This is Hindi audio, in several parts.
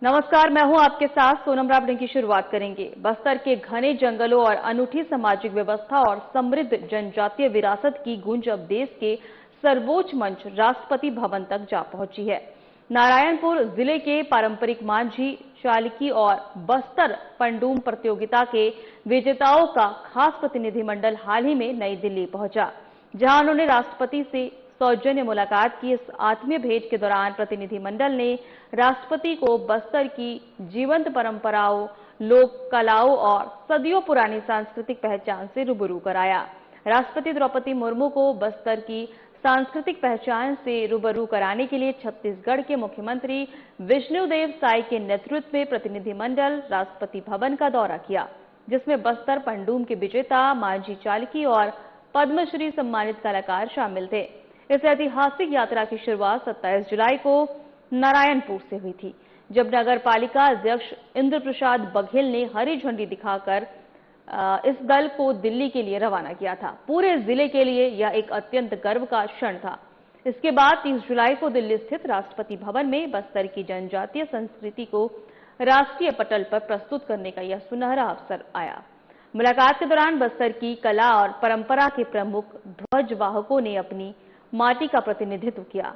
नमस्कार, मैं हूं आपके साथ सोनम राबड़े की शुरुआत करेंगे। बस्तर के घने जंगलों और अनूठी सामाजिक व्यवस्था और समृद्ध जनजातीय विरासत की गूंज अब देश के सर्वोच्च मंच राष्ट्रपति भवन तक जा पहुंची है। नारायणपुर जिले के पारंपरिक मांझी, चालकी और बस्तर पंडूम प्रतियोगिता के विजेताओं का खास प्रतिनिधिमंडल हाल ही में नई दिल्ली पहुंचा, जहां उन्होंने राष्ट्रपति से सौजन्य मुलाकात की। इस आत्मीय भेंट के दौरान प्रतिनिधिमंडल ने राष्ट्रपति को बस्तर की जीवंत परंपराओं, लोक कलाओं और सदियों पुरानी सांस्कृतिक पहचान से रूबरू कराया। राष्ट्रपति द्रौपदी मुर्मू को बस्तर की सांस्कृतिक पहचान से रूबरू कराने के लिए छत्तीसगढ़ के मुख्यमंत्री विष्णुदेव साय के नेतृत्व में प्रतिनिधिमंडल राष्ट्रपति भवन का दौरा किया, जिसमें बस्तर पंडूम के विजेता, मांझी चालकी और पद्मश्री सम्मानित कलाकार शामिल थे। इस ऐतिहासिक यात्रा की शुरुआत 27 जुलाई को नारायणपुर से हुई थी, जब नगर पालिका अध्यक्ष इंद्र प्रसाद बघेल ने हरी झंडी दिखाकर इस दल को दिल्ली के लिए रवाना किया था। पूरे जिले के लिए यह एक अत्यंत गर्व का क्षण था। इसके बाद 30 जुलाई को दिल्ली स्थित राष्ट्रपति भवन में बस्तर की जनजातीय संस्कृति को राष्ट्रीय पटल पर प्रस्तुत करने का यह सुनहरा अवसर आया। मुलाकात के दौरान बस्तर की कला और परंपरा के प्रमुख ध्वजवाहकों ने अपनी माटी का प्रतिनिधित्व किया।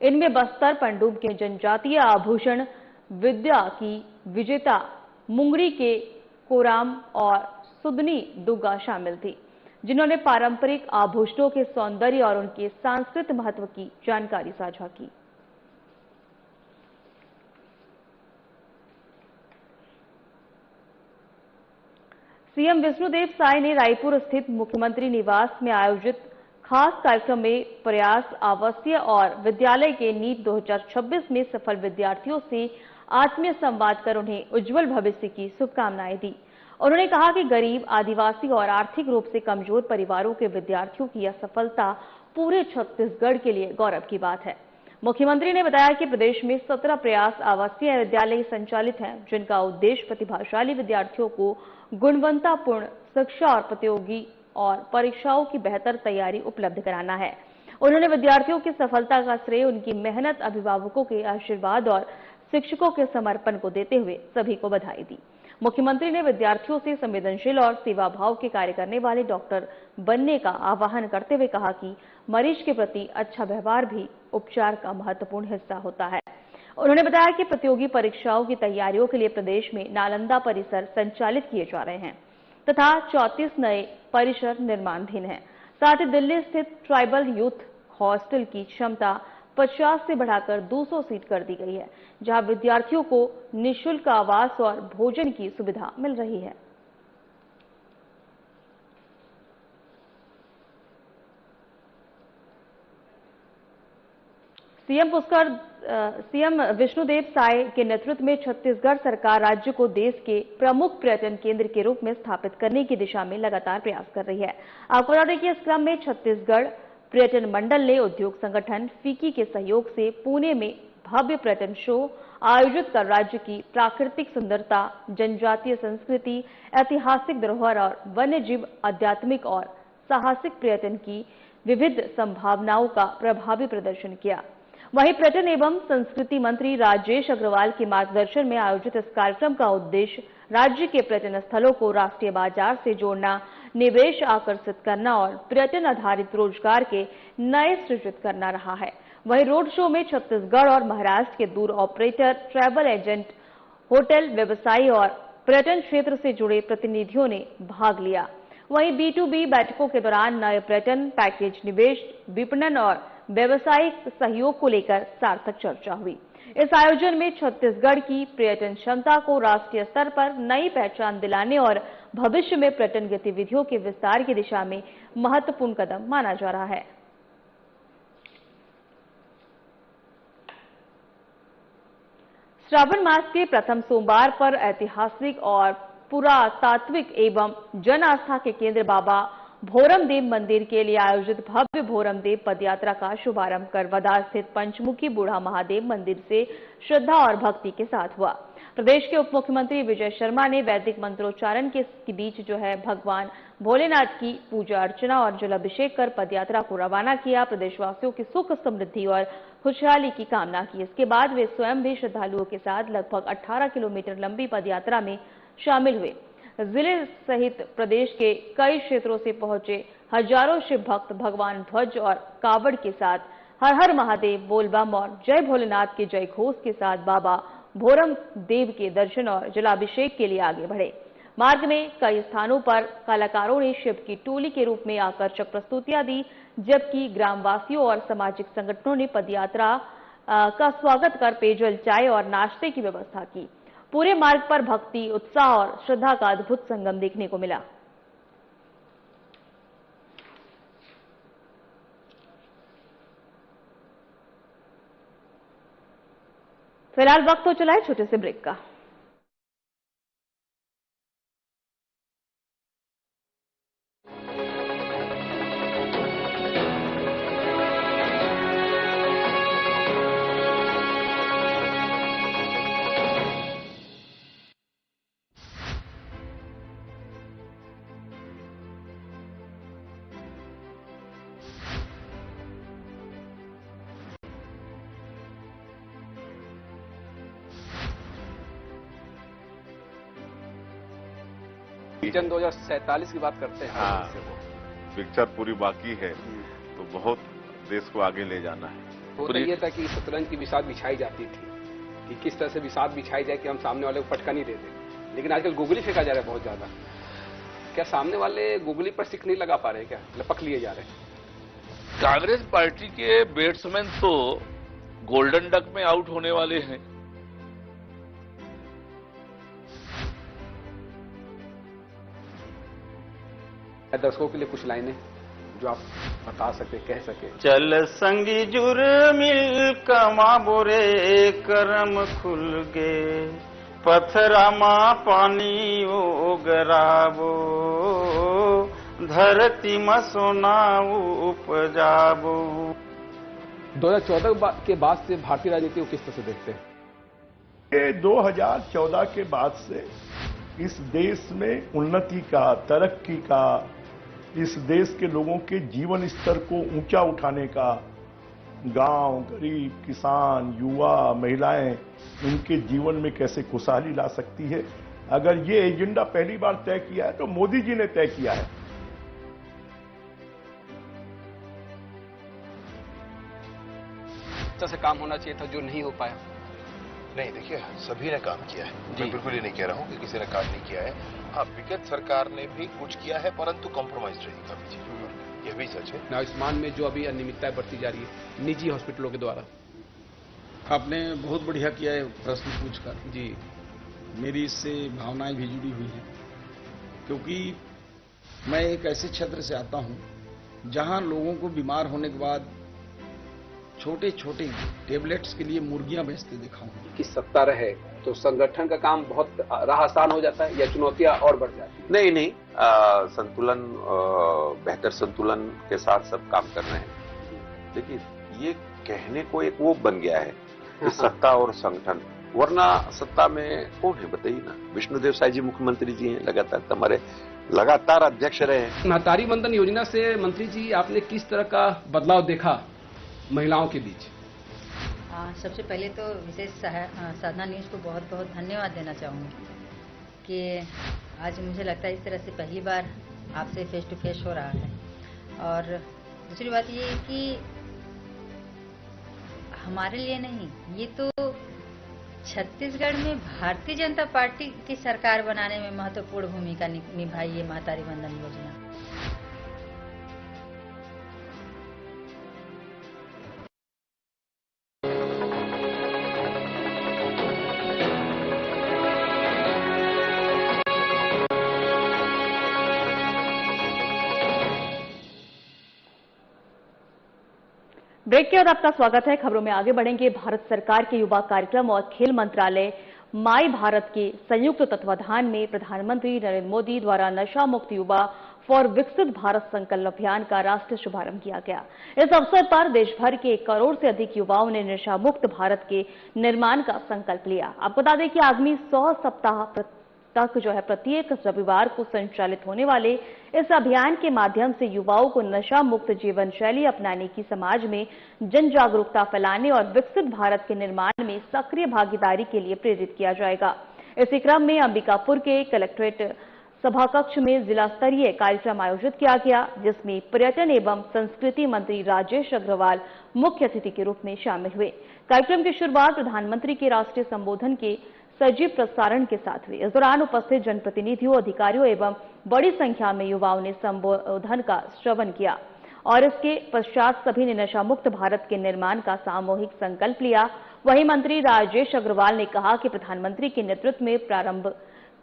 इनमें बस्तर पंडूम के जनजातीय आभूषण विद्या की विजेता मुंगरी के कोराम और सुदनी दुग्गा शामिल थी, जिन्होंने पारंपरिक आभूषणों के सौंदर्य और उनके सांस्कृतिक महत्व की जानकारी साझा की। सीएम विष्णुदेव साय ने रायपुर स्थित मुख्यमंत्री निवास में आयोजित खास कार्यक्रम में प्रयास आवासीय और विद्यालय के नीट 2026 में सफल विद्यार्थियों से आत्मीय संवाद कर उन्हें उज्जवल भविष्य की शुभकामनाएं दी। उन्होंने कहा कि गरीब, आदिवासी और आर्थिक रूप से कमजोर परिवारों के विद्यार्थियों की यह सफलता पूरे छत्तीसगढ़ के लिए गौरव की बात है। मुख्यमंत्री ने बताया कि प्रदेश में 17 प्रयास आवासीय विद्यालय संचालित हैं, जिनका उद्देश्य प्रतिभाशाली विद्यार्थियों को गुणवत्तापूर्ण शिक्षा और प्रतियोगी और परीक्षाओं की बेहतर तैयारी उपलब्ध कराना है। उन्होंने विद्यार्थियों की सफलता का श्रेय उनकी मेहनत, अभिभावकों के आशीर्वाद और शिक्षकों के समर्पण को देते हुए सभी को बधाई दी। मुख्यमंत्री ने विद्यार्थियों से संवेदनशील और सेवा भाव के कार्य करने वाले डॉक्टर बनने का आह्वान करते हुए कहा कि मरीज के प्रति अच्छा व्यवहार भी उपचार का महत्वपूर्ण हिस्सा होता है। उन्होंने बताया कि प्रतियोगी परीक्षाओं की तैयारियों के लिए प्रदेश में नालंदा परिसर संचालित किए जा रहे हैं तथा 34 नए परिसर निर्माणाधीन हैं। साथ ही दिल्ली स्थित ट्राइबल यूथ हॉस्टल की क्षमता 50 से बढ़ाकर 200 सीट कर दी गई है, जहां विद्यार्थियों को निःशुल्क आवास और भोजन की सुविधा मिल रही है। सीएम विष्णुदेव साय के नेतृत्व में छत्तीसगढ़ सरकार राज्य को देश के प्रमुख पर्यटन केंद्र के रूप में स्थापित करने की दिशा में लगातार प्रयास कर रही है। आपको बता दें कि इस क्रम में छत्तीसगढ़ पर्यटन मंडल ने उद्योग संगठन फिक्की के सहयोग से पुणे में भव्य पर्यटन शो आयोजित कर राज्य की प्राकृतिक सुंदरता, जनजातीय संस्कृति, ऐतिहासिक धरोहर और वन्य जीव, आध्यात्मिक और साहसिक पर्यटन की विविध संभावनाओं का प्रभावी प्रदर्शन किया। वहीं पर्यटन एवं संस्कृति मंत्री राजेश अग्रवाल के मार्गदर्शन में आयोजित इस कार्यक्रम का उद्देश्य राज्य के पर्यटन स्थलों को राष्ट्रीय बाजार से जोड़ना, निवेश आकर्षित करना और पर्यटन आधारित रोजगार के नए सृजित करना रहा है। वहीं रोड शो में छत्तीसगढ़ और महाराष्ट्र के दूर ऑपरेटर, ट्रैवल एजेंट, होटल व्यवसायी और पर्यटन क्षेत्र से जुड़े प्रतिनिधियों ने भाग लिया। वहीं B2B बैठकों के दौरान नए पर्यटन पैकेज, निवेश, विपणन और व्यावसायिक सहयोग को लेकर सार्थक चर्चा हुई। इस आयोजन में छत्तीसगढ़ की पर्यटन क्षमता को राष्ट्रीय स्तर पर नई पहचान दिलाने और भविष्य में पर्यटन गतिविधियों के विस्तार की दिशा में महत्वपूर्ण कदम माना जा रहा है। श्रावण मास के प्रथम सोमवार पर ऐतिहासिक और पुरातात्विक एवं जन आस्था के केंद्र बाबा भोरमदेव मंदिर के लिए आयोजित भव्य भोरमदेव पदयात्रा का शुभारंभ कर वदा स्थित पंचमुखी बूढ़ा महादेव मंदिर से श्रद्धा और भक्ति के साथ हुआ। प्रदेश के उप मुख्यमंत्री विजय शर्मा ने वैदिक मंत्रोच्चारण के बीच भगवान भोलेनाथ की पूजा अर्चना और जलाभिषेक कर पदयात्रा को रवाना किया। प्रदेशवासियों की सुख, समृद्धि और खुशहाली की कामना की। इसके बाद वे स्वयं भी श्रद्धालुओं के साथ लगभग 18 किलोमीटर लंबी पदयात्रा में शामिल हुए। जिले सहित प्रदेश के कई क्षेत्रों से पहुंचे हजारों शिव भक्त भगवान ध्वज और कावड़ के साथ हर हर महादेव, बोलबम और जय भोलेनाथ के जय घोष के साथ बाबा भोरम देव के दर्शन और जलाभिषेक के लिए आगे बढ़े। मार्ग में कई स्थानों पर कलाकारों ने शिव की टोली के रूप में आकर्षक प्रस्तुतियां दी, जबकि ग्रामवासियों और सामाजिक संगठनों ने पदयात्रा का स्वागत कर पेयजल, चाय और नाश्ते की व्यवस्था की। पूरे मार्ग पर भक्ति, उत्साह और श्रद्धा का अद्भुत संगम देखने को मिला। फिलहाल वक्त हो चला है छोटे से ब्रेक का। विजन 2047 की बात करते हैं। हाँ, पिक्चर पूरी बाकी है, तो बहुत देश को आगे ले जाना है। वो तो ये था कि शतरंज की बिसात बिछाई जाती थी कि किस तरह से बिसात बिछाई जाए कि हम सामने वाले को पटका नहीं दे दें, लेकिन आजकल गोगली फेंका जा रहा है बहुत ज्यादा। क्या सामने वाले गोगली पर सिक्स नहीं लगा पा रहे, क्या लपक लिए जा रहे हैं? कांग्रेस पार्टी के बैट्समैन तो गोल्डन डक में आउट होने वाले हैं। दर्शकों के लिए कुछ लाइनें जो आप बता सके, कह सके। चल संगी जुर मिल कमा बोरे करम खुल गे, पथरा मा पानी ओगराबो, धरती में सोना उपजाबो। 2014 के बाद से भारतीय राजनीति को किस तरह से देखते हैं? 2014 के बाद से इस देश में उन्नति का, तरक्की का, इस देश के लोगों के जीवन स्तर को ऊंचा उठाने का, गांव, गरीब, किसान, युवा, महिलाएं, इनके जीवन में कैसे खुशहाली ला सकती है, अगर ये एजेंडा पहली बार तय किया है तो मोदी जी ने तय किया है। से काम होना चाहिए था जो नहीं हो पाया। नहीं, देखिए सभी ने काम किया है, मैं बिल्कुल ही नहीं कह रहा हूं कि किसी ने काम नहीं किया है। हाँ, विगत सरकार ने भी कुछ किया है, परंतु कॉम्प्रोमाइज रही काफी चीजों पर, यह भी सच है। आयुष्मान में जो अभी अनियमितताएं बढ़ती जा रही है निजी हॉस्पिटलों के द्वारा। आपने बहुत बढ़िया किया है प्रश्न पूछकर जी। मेरी इससे भावनाएं भी जुड़ी हुई हैं, क्योंकि मैं एक ऐसे क्षेत्र से आता हूं जहां लोगों को बीमार होने के बाद छोटे छोटे टेबलेट्स के लिए मुर्गियां बेचते देखा हूं। कि सत्ता रहे तो संगठन का काम बहुत राह आसान हो जाता है या चुनौतियां और बढ़ जाती है? नहीं, संतुलन, बेहतर संतुलन के साथ सब काम कर रहे हैं। देखिए, ये कहने को एक वो बन गया है कि सत्ता और संगठन, वरना सत्ता में कौन है बताइए ना। विष्णुदेव साई जी मुख्यमंत्री जी हैं, लगातार अध्यक्ष रहे हैं। महतारी वंदन योजना से मंत्री जी आपने किस तरह का बदलाव देखा महिलाओं के बीच? सबसे पहले तो विशेष साधना न्यूज़ को बहुत बहुत धन्यवाद देना चाहूँगी कि आज मुझे लगता है इस तरह से पहली बार आपसे फेस टू फेस हो रहा है। और दूसरी बात ये है कि हमारे लिए नहीं, ये तो छत्तीसगढ़ में भारतीय जनता पार्टी की सरकार बनाने में महत्वपूर्ण भूमिका निभाई है महतारी वंदन योजना। ब्रेक के बाद आपका स्वागत है। खबरों में आगे बढ़ेंगे। भारत सरकार के युवा कार्यक्रम और खेल मंत्रालय माई भारत के संयुक्त तत्वाधान में प्रधानमंत्री नरेंद्र मोदी द्वारा नशा मुक्त युवा फॉर विकसित भारत संकल्प अभियान का राष्ट्रीय शुभारंभ किया गया। इस अवसर पर देश भर के 1 करोड़ से अधिक युवाओं ने नशा मुक्त भारत के निर्माण का संकल्प लिया। आपको बता दें कि आगामी 100 सप्ताह तक जो है प्रत्येक रविवार को संचालित होने वाले इस अभियान के माध्यम से युवाओं को नशा मुक्त जीवन शैली अपनाने की, समाज में जन जागरूकता फैलाने और विकसित भारत के निर्माण में सक्रिय भागीदारी के लिए प्रेरित किया जाएगा। इसी क्रम में अंबिकापुर के कलेक्ट्रेट सभा कक्ष में जिला स्तरीय कार्यक्रम आयोजित किया गया, जिसमें पर्यटन एवं संस्कृति मंत्री राजेश अग्रवाल मुख्य अतिथि के रूप में शामिल हुए। कार्यक्रम की शुरुआत प्रधानमंत्री के राष्ट्रीय संबोधन के सजीव प्रसारण के साथ हुई। इस दौरान उपस्थित जनप्रतिनिधियों, अधिकारियों एवं बड़ी संख्या में युवाओं ने संबोधन का श्रवण किया और इसके पश्चात सभी ने नशा मुक्त भारत के निर्माण का सामूहिक संकल्प लिया। वहीं मंत्री राजेश अग्रवाल ने कहा कि प्रधानमंत्री के नेतृत्व में प्रारंभ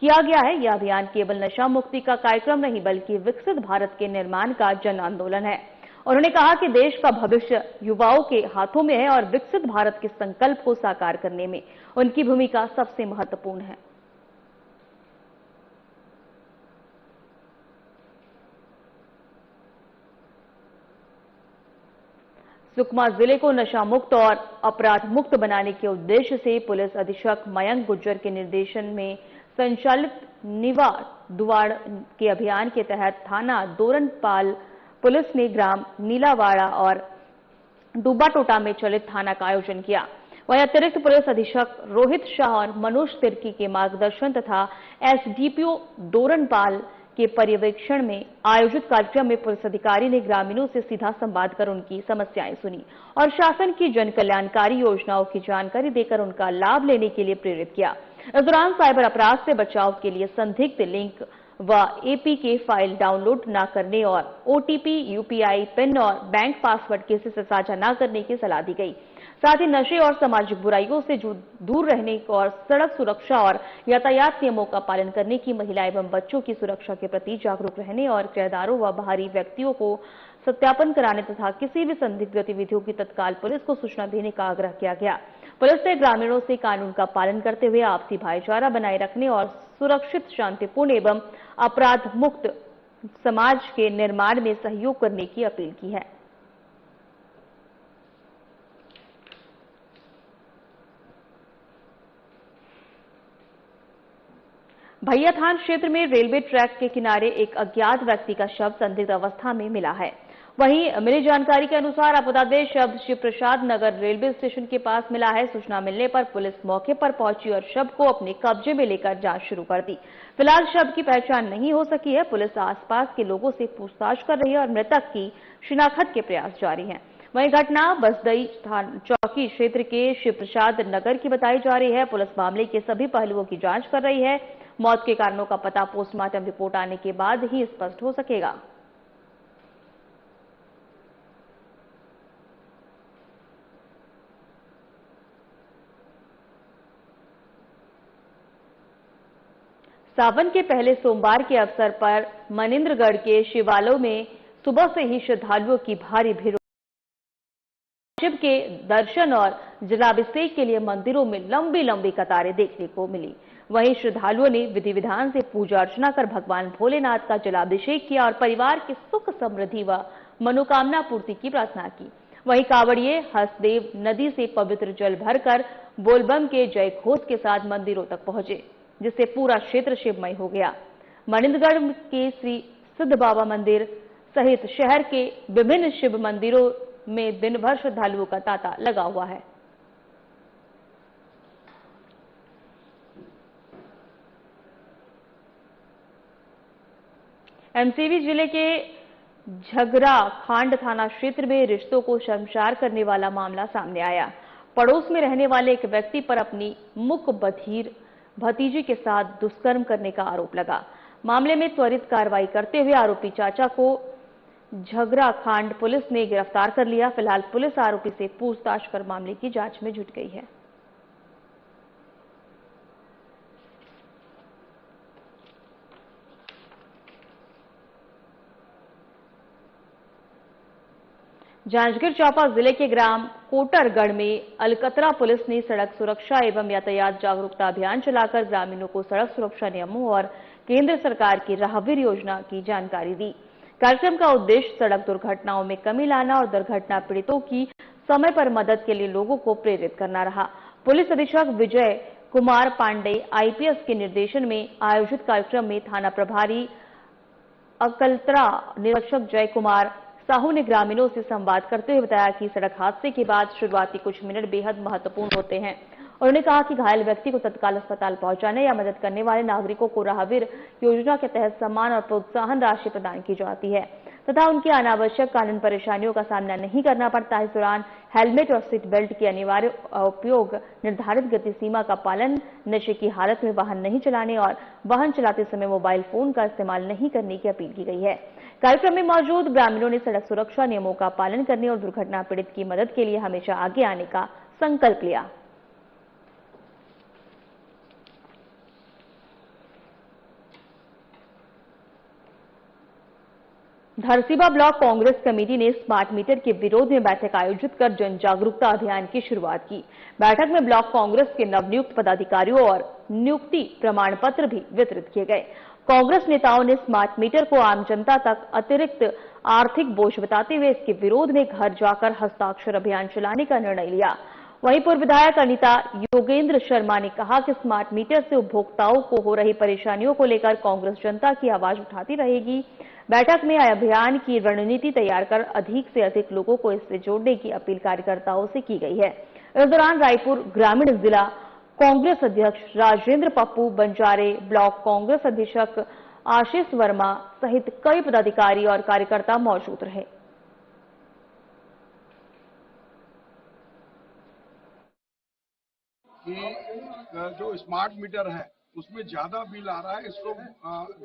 किया गया है यह अभियान केवल नशा मुक्ति का कार्यक्रम नहीं बल्कि विकसित भारत के निर्माण का जन आंदोलन है। उन्होंने कहा कि देश का भविष्य युवाओं के हाथों में है और विकसित भारत के संकल्प को साकार करने में उनकी भूमिका सबसे महत्वपूर्ण है। सुकमा जिले को नशा मुक्त और अपराध मुक्त बनाने के उद्देश्य से पुलिस अधीक्षक मयंक गुज्जर के निर्देशन में संचालित निवा दुआड़ के अभियान के तहत थाना दोरनपाल पुलिस ने ग्राम नीलावाड़ा और डूबा टोटा में चलित थाना का आयोजन किया। वहीं अतिरिक्त पुलिस अधीक्षक रोहित शाह और मनोज तिर्की के मार्गदर्शन तथा एसडीपीओ दोरनपाल के पर्यवेक्षण में आयोजित कार्यक्रम में पुलिस अधिकारी ने ग्रामीणों से सीधा संवाद कर उनकी समस्याएं सुनी और शासन की जन कल्याणकारी योजनाओं की जानकारी देकर उनका लाभ लेने के लिए प्रेरित किया। इस दौरान साइबर अपराध से बचाव के लिए संदिग्ध लिंक व एपीके फाइल डाउनलोड न करने और ओटीपी, यूपीआई पिन और बैंक पासवर्ड किसी से साझा न करने की सलाह दी गई। साथ ही नशे और सामाजिक बुराइयों से दूर रहने और सड़क सुरक्षा और यातायात नियमों का पालन करने की, महिला एवं बच्चों की सुरक्षा के प्रति जागरूक रहने और किराएदारों व बाहरी व्यक्तियों को सत्यापन कराने तथा किसी भी संदिग्ध गतिविधियों की तत्काल पुलिस को सूचना देने का आग्रह किया गया। पुलिस ने ग्रामीणों से कानून का पालन करते हुए आपसी भाईचारा बनाए रखने और सुरक्षित, शांतिपूर्ण एवं अपराध मुक्त समाज के निर्माण में सहयोग करने की अपील की है। भैयाथान क्षेत्र में रेलवे ट्रैक के किनारे एक अज्ञात व्यक्ति का शव संदिग्ध अवस्था में मिला है। वहीं मिली जानकारी के अनुसार अपराधी शव शिव प्रसाद नगर रेलवे स्टेशन के पास मिला है। सूचना मिलने पर पुलिस मौके पर पहुंची और शव को अपने कब्जे में लेकर जांच शुरू कर दी। फिलहाल शव की पहचान नहीं हो सकी है। पुलिस आसपास के लोगों से पूछताछ कर रही है और मृतक की शिनाख्त के प्रयास जारी हैं। वहीं घटना बसदई चौकी क्षेत्र के शिव प्रसाद नगर की बताई जा रही है। पुलिस मामले के सभी पहलुओं की जांच कर रही है। मौत के कारणों का पता पोस्टमार्टम रिपोर्ट आने के बाद ही स्पष्ट हो सकेगा। सावन के पहले सोमवार के अवसर पर मनिंद्रगढ़ के शिवालयों में सुबह से ही श्रद्धालुओं की भारी भीड़, शिव के दर्शन और जलाभिषेक के लिए मंदिरों में लंबी लंबी कतारें देखने को मिली। वहीं श्रद्धालुओं ने विधि विधान से पूजा अर्चना कर भगवान भोलेनाथ का जलाभिषेक किया और परिवार की सुख समृद्धि व मनोकामना पूर्ति की प्रार्थना की। वहीं कांवड़िए हसदेव नदी से पवित्र जल भरकर बोलबम के जय घोष के साथ मंदिरों तक पहुंचे, जिससे पूरा क्षेत्र शिवमय हो गया। मनिंद्रगढ़ के श्री सिद्ध बाबा मंदिर सहित शहर के विभिन्न शिव मंदिरों में दिन भर श्रद्धालुओं का तांता लगा हुआ है। एमसीवी जिले के झगरा खांड थाना क्षेत्र में रिश्तों को शर्मसार करने वाला मामला सामने आया। पड़ोस में रहने वाले एक व्यक्ति पर अपनी मुख बधिर भतीजी के साथ दुष्कर्म करने का आरोप लगा। मामले में त्वरित कार्रवाई करते हुए आरोपी चाचा को झगरा खांड पुलिस ने गिरफ्तार कर लिया। फिलहाल पुलिस आरोपी से पूछताछ कर मामले की जांच में जुट गई है। जांजगीर चांपा जिले के ग्राम कोटरगढ़ में अलकतरा पुलिस ने सड़क सुरक्षा एवं यातायात जागरूकता अभियान चलाकर ग्रामीणों को सड़क सुरक्षा नियमों और केंद्र सरकार की राहगीर योजना की जानकारी दी। कार्यक्रम का उद्देश्य सड़क दुर्घटनाओं में कमी लाना और दुर्घटना पीड़ितों की समय पर मदद के लिए लोगों को प्रेरित करना रहा। पुलिस अधीक्षक विजय कुमार पांडे आईपीएस के निर्देशन में आयोजित कार्यक्रम में थाना प्रभारी अकलतरा निरीक्षक जय कुमार साहू ने ग्रामीणों से संवाद करते हुए बताया कि सड़क हादसे के बाद शुरुआती कुछ मिनट बेहद महत्वपूर्ण होते हैं। उन्होंने कहा कि घायल व्यक्ति को तत्काल अस्पताल पहुंचाने या मदद करने वाले नागरिकों को राहगीर योजना के तहत सम्मान और प्रोत्साहन राशि प्रदान की जाती है तथा उनकी अनावश्यक कानून परेशानियों का सामना नहीं करना पड़ता है। इस दौरान हेलमेट और सीट बेल्ट की अनिवार्य उपयोग, निर्धारित गति सीमा का पालन, नशे की हालत में वाहन नहीं चलाने और वाहन चलाते समय मोबाइल फोन का इस्तेमाल नहीं करने की अपील की गई है। कार्यक्रम में मौजूद ग्रामीणों ने सड़क सुरक्षा नियमों का पालन करने और दुर्घटना पीड़ित की मदद के लिए हमेशा आगे आने का संकल्प लिया। धरसीवा ब्लॉक कांग्रेस कमेटी ने स्मार्ट मीटर के विरोध में बैठक आयोजित कर जन जागरूकता अभियान की शुरुआत की। बैठक में ब्लॉक कांग्रेस के नवनियुक्त पदाधिकारियों और नियुक्ति प्रमाण पत्र भी वितरित किए गए। कांग्रेस नेताओं ने स्मार्ट मीटर को आम जनता तक अतिरिक्त आर्थिक बोझ बताते हुए इसके विरोध में घर जाकर हस्ताक्षर अभियान चलाने का निर्णय लिया। वहीं पूर्व विधायक अनिता योगेंद्र शर्मा ने कहा कि स्मार्ट मीटर से उपभोक्ताओं को हो रही परेशानियों को लेकर कांग्रेस जनता की आवाज उठाती रहेगी। बैठक में अभियान की रणनीति तैयार कर अधिक से अधिक लोगों को इससे जोड़ने की अपील कार्यकर्ताओं से की गई है। इस दौरान रायपुर ग्रामीण जिला कांग्रेस अध्यक्ष राजेंद्र पप्पू बंजारे, ब्लॉक कांग्रेस अधीक्षक आशीष वर्मा सहित कई पदाधिकारी और कार्यकर्ता मौजूद रहे। कि जो स्मार्ट मीटर है उसमें ज्यादा बिल आ रहा है, इसको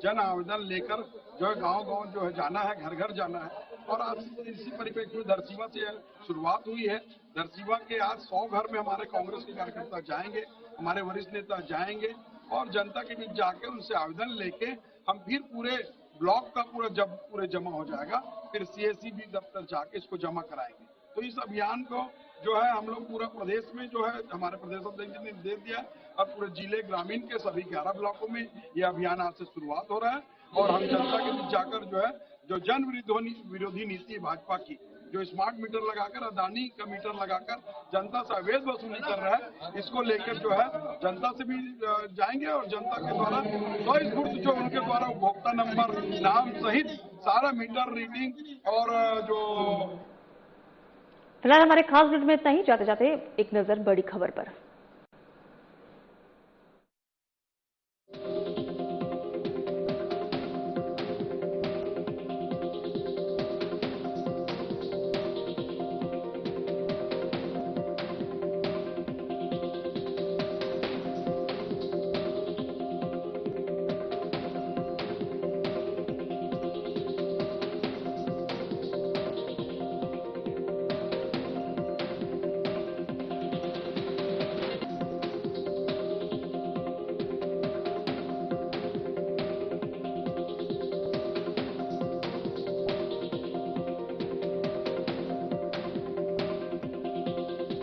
जन आवेदन लेकर जो है गांव-गांव जो है जाना है, घर घर जाना है। और आज इसी परिप्रेक्ष्य में धरसीवा से शुरुआत हुई है। धरसीवा के आज 100 घर में हमारे कांग्रेस के कार्यकर्ता जाएंगे, हमारे वरिष्ठ नेता जाएंगे और जनता के बीच जाकर उनसे आवेदन लेके हम फिर पूरे ब्लॉक का पूरा जमा हो जाएगा, फिर CSE भी दफ्तर जाके इसको जमा कराएंगे। तो इस अभियान को जो है हम लोग पूरा प्रदेश में जो है हमारे प्रदेश अध्यक्ष ने निर्देश दिया और पूरे जिले ग्रामीण के सभी 11 ब्लॉकों में ये अभियान आज से शुरुआत हो रहा है। और हम जनता के बीच जाकर जो है जो जन विरोधी नीति है भाजपा की, जो स्मार्ट मीटर लगाकर अदानी का मीटर लगाकर जनता से अवैध वसूली कर रहा है, इसको लेकर जो है जनता से भी जाएंगे और जनता के द्वारा स्वस्फूर्त जो उनके द्वारा उपभोक्ता नंबर, नाम सहित सारा मीटर रीडिंग और जो फिलहाल हमारे खास बुलेटिन में इतना ही। जाते जाते एक नजर बड़ी खबर पर।